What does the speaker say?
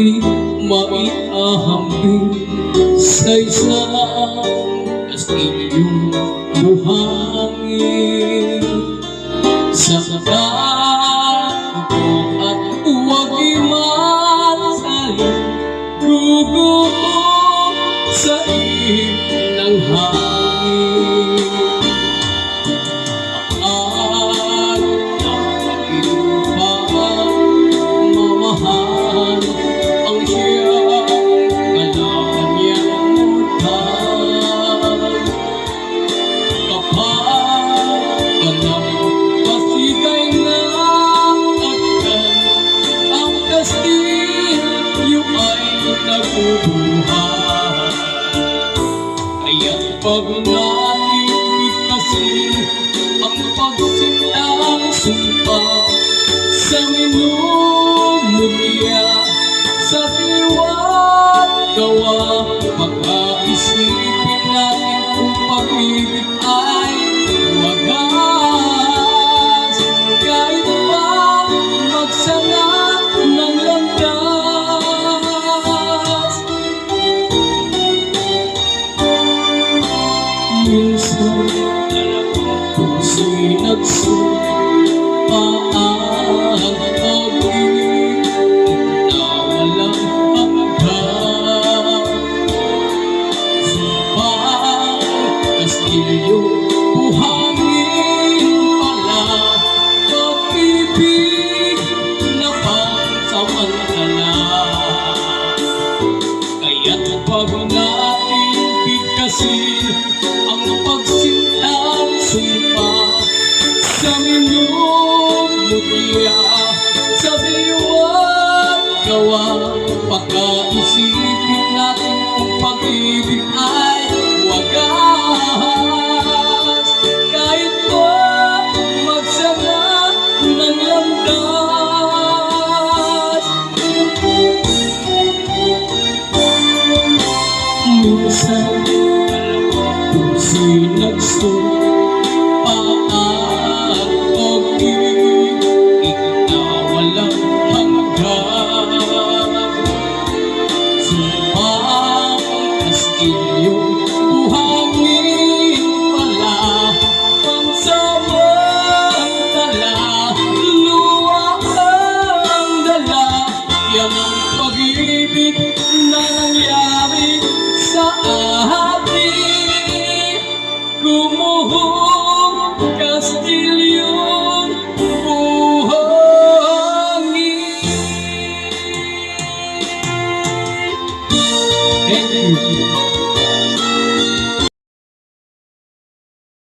ako'y maiahambing sa isang kastilyong buhangin. Saktan ko at huwag imasalin, guguho sa ihip ng hangin. At nakaliw pa mamahal ang siyang kalanyang mutan. Kapag kanang pasigay na agkan, ang kastilyo ay nabubuhay. Kaya't pag nakikitasin ang pagsintang sumpa sa minumulya, sa diwa't gawa, pagkaisipin natin kung pag-ibig ay wagas. Kahit pa magsana ng landas, minsan talagang puso'y nagsumpaan, pag-ibig na walang hanggan. Sumpang kastilyo, buhangin pala, pag-ibig na pansamantala. Kaya't pag natin bigkasin ang pagsintang sumpa sa minumulya, sa diwa't gawa, pagkaisipin natin kung pag-ibig ay